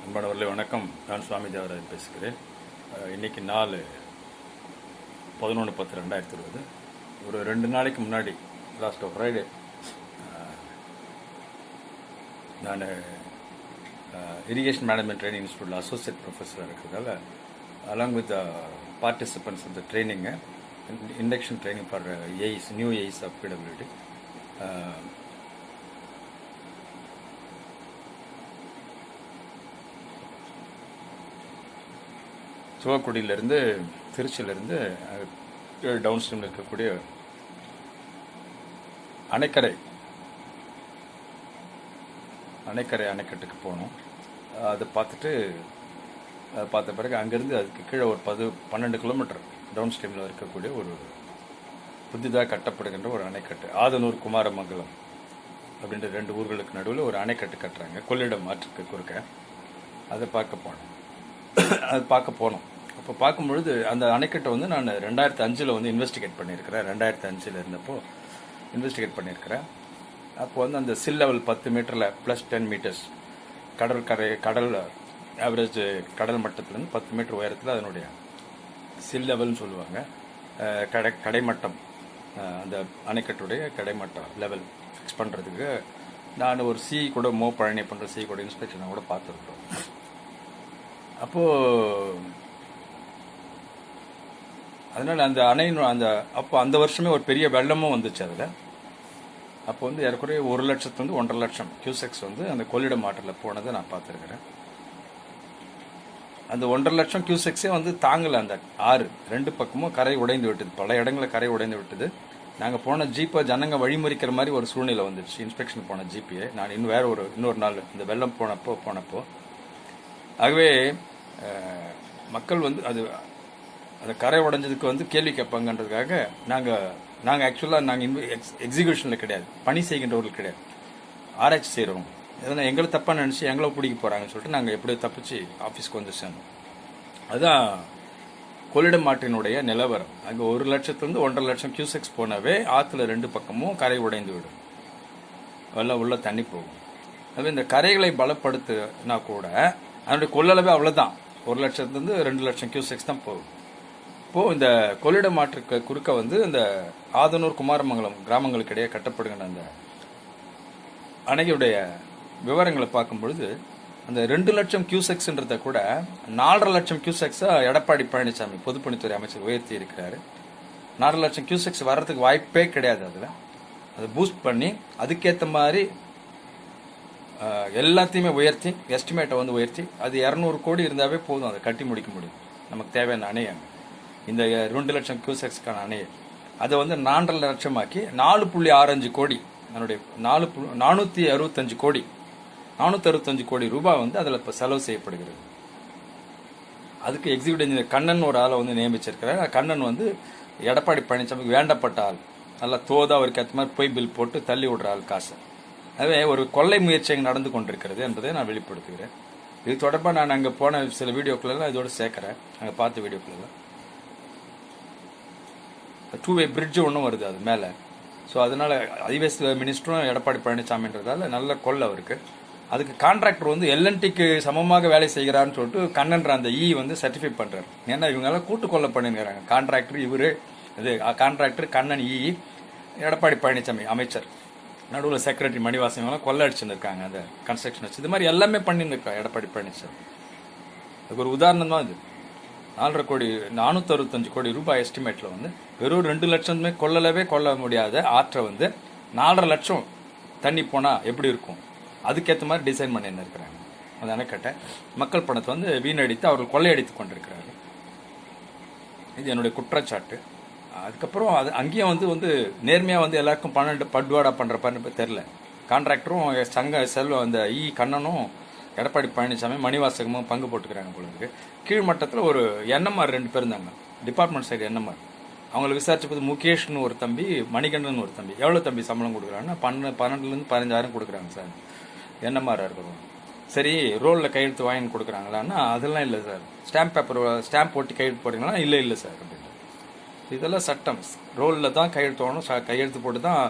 அன்பானவர்களே வணக்கம். நான் சுவாமி தேவராஜ் பேசுகிறேன். இன்றைக்கி நாள் 11/10/2020. ஒரு 2 நாளைக்கு முன்னாடி லாஸ்ட் ஆஃப் ஃப்ரைடே நான் இரிகேஷன் மேனேஜ்மெண்ட் ட்ரைனிங் இன்ஸ்டியூட்டில் அசோசியேட் ப்ரொஃபஸராக இருக்கிறதால along with participants of the ட்ரைனிங்கு induction training for AEs new AEs of PWD சிவக்குடியிலேருந்து திருச்சியிலேருந்து டவுன் ஸ்ட்ரீமில் இருக்கக்கூடிய அணைக்கட்டுக்கு போனோம். அதை பார்த்த பிறகு அங்கேருந்து அதுக்கு கீழே ஒரு 12 கிலோமீட்டர் டவுன் ஸ்ட்ரீமில் இருக்கக்கூடிய ஒரு புதிதாக கட்டப்படுகின்ற ஒரு அணைக்கட்டு, ஆதனூர் குமாரமங்கலம் அப்படின்ற 2 ஊர்களுக்கு நடுவில் ஒரு அணைக்கட்டு கட்டுறாங்க, கொள்ளிடம் ஆற்றுக்கு குறுக்க. அதை பார்க்க போனோம். அப்போ பார்க்கும்பொழுது அந்த அணைக்கட்டை வந்து நான் 2005 வந்து இன்வெஸ்டிகேட் பண்ணியிருக்கிறேன். 2005 இருந்தப்போ இன்வெஸ்டிகேட் பண்ணியிருக்கிறேன். அப்போ வந்து அந்த சில் லெவல் 10 மீட்டரில் ப்ளஸ் 10 மீட்டர்ஸ் கடல் ஆவரேஜ் கடல் மட்டத்துலேருந்து 10 மீட்டர் உயரத்தில் அதனுடைய சில் லெவல்னு சொல்லுவாங்க. கடைமட்டம், அந்த அணைக்கட்டுடைய கடைமட்டம் லெவல் ஃபிக்ஸ் பண்ணுறதுக்கு நான் ஒரு கூட பழனி பண்ணுற கூட இன்ஸ்பெக்ஷனை கூட பார்த்துருக்கோம். அப்போது அதனால் அந்த அப்போ அந்த வருஷமே ஒரு பெரிய வெள்ளமும் வந்துச்சு அதில். அப்போ வந்து ஏறக்குறைய 1 லட்சத்துலேருந்து 1.5 லட்சம் கியூசெக்ஸ் வந்து அந்த கொள்ளிடம் ஆற்றில் போனதை நான் பார்த்துருக்கிறேன். அந்த 1.5 லட்சம் கியூசெக்ஸே வந்து தாங்கலை. அந்த ஆறு 2 பக்கமும் கரை உடைந்து விட்டது, பல இடங்களில் கரை உடைந்து விட்டது. நாங்கள் போன ஜீப்பை ஜனங்க வழிமுறிக்கிற மாதிரி ஒரு சூழ்நிலை வந்துடுச்சு. இன்ஸ்பெக்ஷன் போன ஜீப்பையே நான் இன்னொரு நாள் இந்த வெள்ளம் போனப்போ ஆகவே மக்கள் வந்து அந்த கரை உடைஞ்சதுக்கு வந்து கேள்வி கேட்பாங்கன்றதுக்காக நாங்கள் ஆக்சுவலாக எக்ஸிக்யூஷனில் கிடையாது, பணி செய்கின்றவர்கள் கிடையாது, ஆராய்ச்சி செய்கிறோம். எதனா எங்களை தப்பாக நினச்சி எங்களை பிடிக்க போகிறாங்கன்னு சொல்லிட்டு நாங்கள் எப்படியோ தப்பிச்சு ஆஃபீஸ்க்கு வந்து சேர்ந்தோம். அதுதான் கொள்ளிடம் ஆற்றினுடைய நிலவரம். அங்கே 1 லட்சத்துலேருந்து 1.5 லட்சம் கியூசெக்ஸ் போனவே ஆற்றுல 2 பக்கமும் கரை உடைந்து விடும், வெள்ளம் உள்ள தண்ணி போகும். அதுவே இந்த கரைகளை பலப்படுத்தினா கூட அதனுடைய கொள்ளளவே அவ்வளோதான், 1 லட்சத்துலேருந்து 2 லட்சம் கியூசெக்ஸ் தான் போகும். இப்போது இந்த கொள்ளிடம் ஆற்றுக்கு குறுக்க வந்து இந்த ஆதனூர் குமாரமங்கலம் கிராமங்களுக்கு இடையே கட்டப்படுகின்ற அந்த அணையுடைய விவரங்களை பார்க்கும்பொழுது அந்த 2 லட்சம் கியூசெக்ஸ்ன்றதை கூட 4.5 லட்சம் கியூசெக்ஸாக எடப்பாடி பழனிசாமி பொதுப்பணித்துறை அமைச்சர் உயர்த்தி இருக்கிறாரு. 4 லட்சம் கியூசெக்ஸ் வர்றதுக்கு வாய்ப்பே கிடையாது. அதில் அதை பூஸ்ட் பண்ணி அதுக்கேற்ற மாதிரி எல்லாத்தையுமே உயர்த்தி எஸ்டிமேட்டை வந்து உயர்த்தி அது 200 கோடி இருந்தாவே போதும், அதை கட்டி முடிக்க முடியும். நமக்கு தேவையான அணையை, இந்த 2 லட்சம் கியூசெக்ஸ்க்கான அணையை அதை வந்து 4.5 லட்சமாக்கி 4.65 கோடி, அதனுடைய 465 கோடி ரூபாய் வந்து அதில் இப்போ செலவு செய்யப்படுகிறது. அதுக்கு எக்ஸிக்யூட்டிவ் இன்ஜினியர் கண்ணன் ஒரு ஆளை வந்து நியமிச்சிருக்கிறார். கண்ணன் வந்து எடப்பாடி பழனிசாமிக்கு வேண்டப்பட்ட ஆள், நல்லா அவருக்கு ஏற்ற மாதிரி போய் பில் போட்டு தள்ளி விடுற ஆள் காசை. அதுவே ஒரு கொள்ளை முயற்சி அங்கே நடந்து கொண்டிருக்கிறது என்பதை நான் வெளிப்படுத்துகிறேன். இது தொடர்பாக நான் அங்கே போன சில வீடியோக்களெல்லாம் இதோடு சேர்க்குறேன். அங்கே பார்த்த வீடியோக்களெல்லாம் 2-வே பிரிட்ஜு ஒன்றும் வருது அது மேலே. ஸோ அதனால் ஐவேஸ் மினிஸ்டரும் எடப்பாடி பழனிசாமின்றதால நல்ல கொள்ளை அவருக்கு. அதுக்கு கான்ட்ராக்டர் வந்து எல்என்டிக்கு சமமாக வேலை செய்கிறான்னு சொல்லிட்டு கண்ணன்ற அந்த வந்து சர்டிஃபை பண்ணுறாரு. ஏன்னா இவங்கெல்லாம் கூட்டு கொள்ளை பண்ணிருக்கிறாங்க. கான்ட்ராக்டர் கான்ட்ராக்டர் கண்ணன் எடப்பாடி பழனிசாமி அமைச்சர், நடுவில் செக்ரட்டரி மணிவாசன் கொள்ளை அடிச்சுன்னு இருக்காங்க அந்த கன்ஸ்ட்ரக்ஷன் வச்சு. இது மாதிரி எல்லாமே பண்ணியிருக்காங்க எடப்பாடி பழனிசாமி. அதுக்கு ஒரு உதாரணம் தான் இது. 465 கோடி ரூபாய் எஸ்டிமேட்டில் வந்து வெறும் 2 லட்சமே கொள்ள முடியாத ஆற்றை வந்து 4.5 லட்சம் தண்ணி போனால் எப்படி இருக்கும், அதுக்கேற்ற மாதிரி டிசைன் பண்ணி இருக்கிறாங்க. அந்த அணைக்கட்டை மக்கள் பணத்தை வந்து வீணடித்து அவர்கள் கொள்ளையடித்து கொண்டிருக்கிறார்கள். இது என்னுடைய குற்றச்சாட்டு. அதுக்கப்புறம் அங்கேயும் வந்து நேர்மையாக வந்து எல்லாருக்கும் படுவாடா பண்ணுறப்பான்னு தெரில. கான்ட்ராக்டரும் அந்த கண்ணனும் எடப்பாடி பழனிசாமி மணிவாசகமும் பங்கு போட்டுக்கிறாங்க போல இருக்கு. கீழ்மட்டத்தில் ஒரு என்எம்ஆர் 2 பேர் இருந்தாங்க, டிபார்ட்மெண்ட் சைடு என்எம்ஆர். அவங்களை விசாரிச்ச போது முகேஷ்னு ஒரு தம்பி, மணிகண்டன் ஒரு தம்பி. எவ்வளோ தம்பி சம்பளம் கொடுக்குறாங்கன்னா 12,000 15,000 கொடுக்குறாங்க சார் என்எம்ஆர் இருக்கிறவங்க. சரி, ரோலில் கையெழுத்து வாங்கி கொடுக்குறாங்களான்னா அதெல்லாம் இல்லை சார். ஸ்டாம்ப் போட்டு கையெழுத்து போடுறீங்களா? இல்லை சார் அப்படின்ட்டு. இதெல்லாம் சட்டம். ரோலில் தான் கையெழுத்து வாங்கணும், கையெழுத்து போட்டு தான்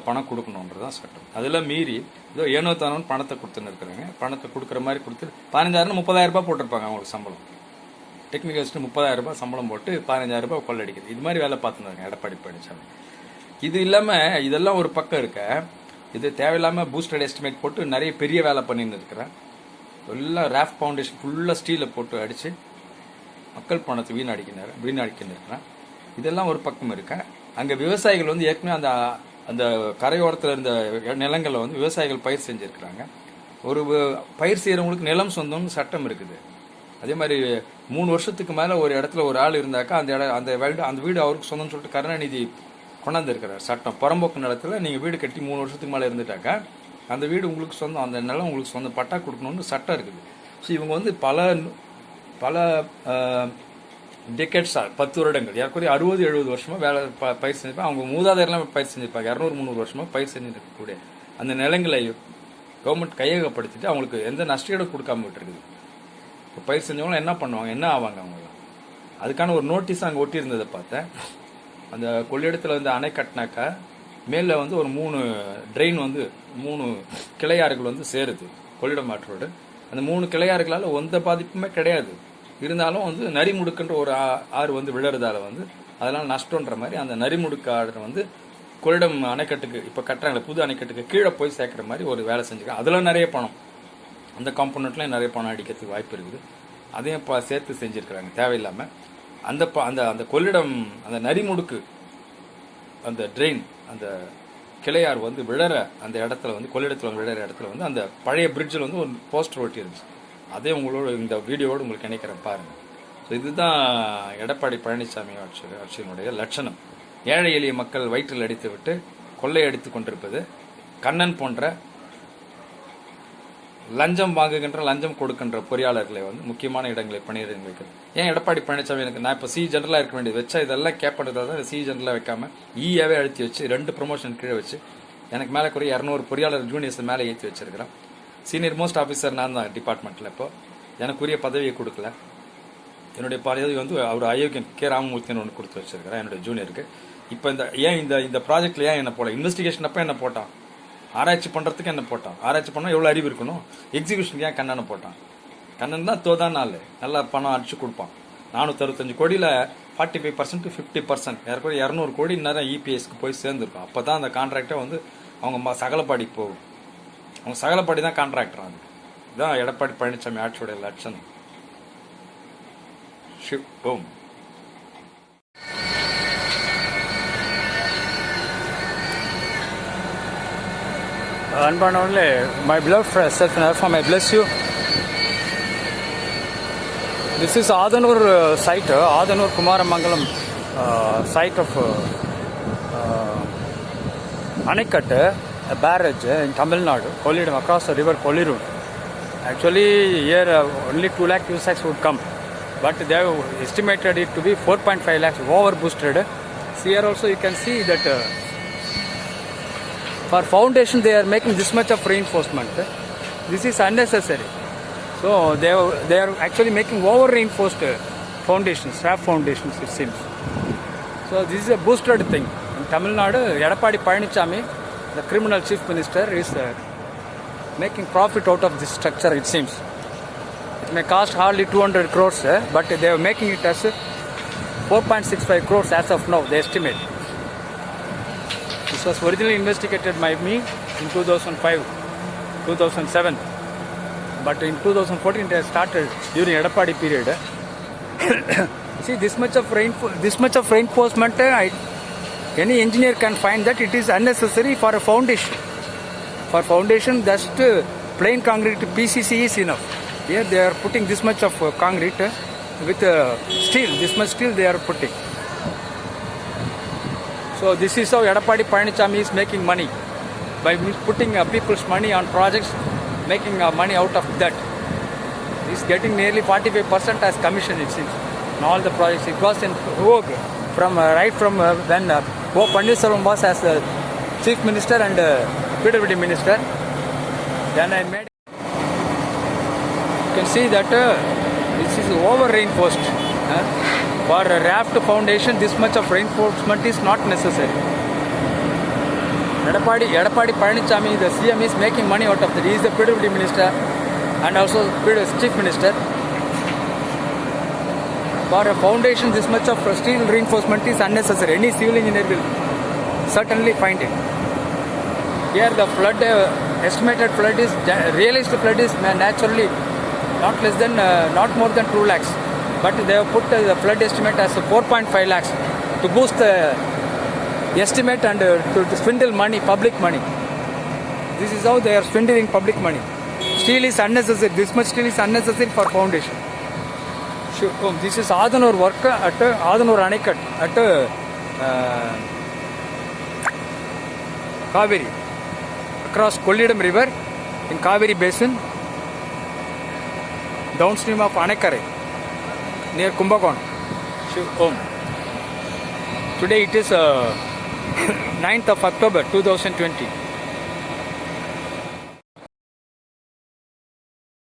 பணம் கொடுக்கணுன்றது தான் சட்டம். அதெல்லாம் மீறி ஏதோ ஏனோ தானோன்னு பணத்தை கொடுத்துன்னு இருக்கிறாங்க. பணத்தை கொடுக்குற மாதிரி கொடுத்து 15,000 30,000 ரூபாய் போட்டிருப்பாங்க அவங்களுக்கு சம்பளம். டெக்னிக்கல்ஸ்ட்டு 30,000 ரூபாய் சம்பளம் போட்டு 15,000 ரூபாய் கொள்ளடிக்குது. இது மாதிரி வேலை பார்த்துருந்தாங்க எடப்பாடி பழனிசாமி. இது இல்லாமல் இதெல்லாம் ஒரு பக்கம் இருக்க, இது தேவையில்லாமல் பூஸ்டட் எஸ்டிமேட் போட்டு நிறைய பெரிய வேலை பண்ணின்னு இருக்கிறேன். எல்லாம் ராஃப்ட் ஃபவுண்டேஷன் ஃபுல்லாக ஸ்டீலில் போட்டு அடித்து மக்கள் பணத்தை வீணடிக்கின்னு இருக்கிறேன். இதெல்லாம் ஒரு பக்கம் இருக்க. அங்கே விவசாயிகள் வந்து ஏற்கனவே அந்த அந்த கரையோரத்தில் இருந்த நிலங்களில் வந்து விவசாயிகள் பயிர் செஞ்சுருக்கிறாங்க. ஒரு பயிர் செய்கிறவங்களுக்கு நிலம் சொந்தம்னு சட்டம் இருக்குது. அதே மாதிரி 3 வருஷத்துக்கு மேலே ஒரு இடத்துல ஒரு ஆள் இருந்தாக்கா அந்த வீடு அவருக்கு சொந்தம்னு சொல்லிட்டு கருணாநிதி கொண்டாந்துருக்கிறார் சட்டம். புறம்போக்கு நிலத்தில் நீங்கள் வீடு கட்டி 3 வருஷத்துக்கு மேலே இருந்துட்டாக்கா அந்த வீடு உங்களுக்கு சொந்தம், அந்த நிலம் உங்களுக்கு சொந்தம், பட்டா கொடுக்கணும்னு சட்டம் இருக்குது. ஸோ இவங்க வந்து பல டெக்கேட்ஸா 10 வருடங்கள் யாருக்குரிய 60-70 வருஷமா வேலை பயிர் செஞ்சிருப்பாங்க. அவங்க மூதாதையர்லாம் பயிர் செஞ்சிருப்பாங்க. 200-300 வருஷமா பயிர் செஞ்சுருக்கக்கூடிய அந்த நிலங்களை கவர்மெண்ட் கையகப்படுத்திட்டு அவங்களுக்கு எந்த நஷ்டஈடும் கொடுக்காம விட்டுருக்குது. இப்போ பயிர் செஞ்சவங்களும் என்ன பண்ணுவாங்க, என்ன ஆவாங்க அவங்களாம்? அதுக்கான ஒரு நோட்டீஸ் அங்கே ஒட்டியிருந்ததை பார்த்தேன். அந்த கொள்ளிடத்தில் வந்து அணை கட்டினாக்கா மேலே வந்து ஒரு 3 ட்ரெயின் வந்து 3 கிளையாறுகள் வந்து சேருது கொள்ளிடம் ஆற்றோடு. அந்த 3 கிளையாறுகளால் எந்த பாதிப்புமே கிடையாது. இருந்தாலும் வந்து நரிமுடுக்குன்ற ஒரு ஆறு வந்து விழுறதால வந்து அதெல்லாம் நஷ்டன்ற மாதிரி அந்த நரிமுடுக்கு ஆறு வந்து கொள்ளிடம் அணைக்கட்டுக்கு இப்போ கட்டுறாங்களே புது அணைக்கட்டுக்கு கீழே போய் சேர்க்குற மாதிரி ஒரு வேலை செஞ்சுருக்காங்க. அதில் நிறைய பணம், அந்த காம்பனண்ட்லேயும் நிறைய பணம் அடிக்கிறதுக்கு வாய்ப்பு இருக்குது. அதையும் சேர்த்து செஞ்சுருக்கிறாங்க தேவையில்லாமல். அந்த கொள்ளிடம் அந்த நரிமுடுக்கு அந்த ட்ரெயின் அந்த கிளையார் வந்து விழற அந்த இடத்துல வந்து கொள்ளிடத்தில் விழற இடத்துல வந்து அந்த பழைய பிரிட்ஜில் வந்து ஒரு போஸ்டர் ஒட்டி இருந்துச்சு. அதே உங்களோட இந்த வீடியோவோடு உங்களுக்கு நினைக்கிறேன் பாருங்கள். ஸோ இதுதான் எடப்பாடி பழனிசாமி ஆட்சியினுடைய லட்சணம். ஏழை எளிய மக்கள் வயிற்றில் அடித்து விட்டு கொள்ளையடித்து கொண்டிருப்பது. கண்ணன் போன்ற லஞ்சம் வாங்குகின்ற லஞ்சம் கொடுக்கின்ற பொறியாளர்களை வந்து முக்கியமான இடங்களை பணியிடம் வைக்கிறது. ஏன் எடப்பாடி பழனிசாமி எனக்கு நான் இப்போ சி ஜெனரலாக இருக்க வேண்டியது வச்சா இதெல்லாம் கேட்படுறதா தான் சி ஜெனரலாக வைக்காம ஈயாவே அழுத்தி வச்சு 2 ப்ரொமோஷன் கீழே வச்சு எனக்கு மேலே குறைய 200 பொறியாளர் ஜூனியர்ஸ் மேலே ஏற்றி வச்சிருக்கிறேன். சீனியர் மோஸ்ட் ஆஃபீஸர் நான் தான் டிபார்ட்மெண்ட்டில். இப்போ எனக்குரிய பதவியை கொடுக்கல. என்னுடைய பதவி வந்து அவர் அயோக்கியன் கே ராமமூர்த்தின்னு ஒன்று கொடுத்து வச்சிருக்கிறேன் என்னுடைய ஜூனியருக்கு. இப்போ இந்த ப்ராஜெக்டில் ஏன் என்ன போடல? இன்வெஸ்டிகேஷன் அப்போ என்ன போட்டான்? ஆராய்ச்சி பண்ணுறதுக்கு என்ன போட்டான்? ஆராய்ச்சி பண்ணால் எவ்வளோ அறிவு இருக்கணும்? எக்ஸிக்யூஷனுக்கு ஏன் கண்ணனை போட்டான்? கண்ணன் தான் தோதான் நாள் நல்லா பணம் அடிச்சு கொடுப்பான். 465 கோடியில் 45% to 50% யாருக்கும் 200 கோடி நேரம் இபிஎஸ்க்கு போய் சேர்ந்துருக்கும். அப்போ தான் அந்த கான்ட்ராக்டை வந்து அவங்க சகலப்பாடிக்கு போகும். அவங்க சகலப்பாடி தான் கான்ட்ராக்டர். அது இதுதான் எடப்பாடி பழனிசாமி ஆட்சியோடைய லட்சணம். ஷிவ் ஓம். அன்பானவர்களே, my beloved self and therefore I bless you. This is Adanur site, Adanur Kumaramangalam site of Anaikattu, a barrage in Tamil Nadu, Kollidam, across the river Kollirun. Actually, here only 2 lakh cusacs would come, but they have estimated it to be 4.5 lakhs over boosted. So here also you can see that for foundation they are making this much of reinforcement. This is unnecessary. So they are actually making over reinforced foundations, raft foundations it seems. So this is a boosted thing. In Tamil Nadu, Edappadi Palanisamy, the criminal chief minister, is making profit out of this structure it seems. It may cost hardly 200 crores, but they are making it as 4.65 crores as of now, they estimate. This was originally investigated by me in 2005, 2007. But in 2014 it has started during Edappadi period. See, this much of reinforcement, any engineer can find that it is unnecessary for a foundation. For foundation, just plain concrete PCC is enough. Here they are putting this much of concrete with steel. This much steel they are putting. So this is how Edappadi Palanisamy is making money, by putting people's money on projects, making money out of that. He is getting nearly 45% as commission it seems in all the projects. It was in vogue from right from when O. Pannirselvam was as the chief minister and PWD minister. Then I made. You can see that this is over reinforced. For a raft foundation, this much of reinforcement is not necessary. Edapadi Palaniswamy, the CM, is making money out of it. He is the PWD minister and also chief minister. For a foundation, this much of steel reinforcement is unnecessary. Any civil engineer will certainly find it. Here the flood, estimated flood is, realistic flood is naturally not more than 2 lakhs. But they have put the flood estimate as 4.5 lakhs to boost the estimate and to swindle money, public money. This is how they are swindling public money. Steel is unnecessary. This much steel is unnecessary for foundation. This is Adanur work at Adanur Anikat at Kaveri, across Kollidam river in Kaveri basin, downstream of Anekare, near Kumbakonam. Today it is 9th of October 2020.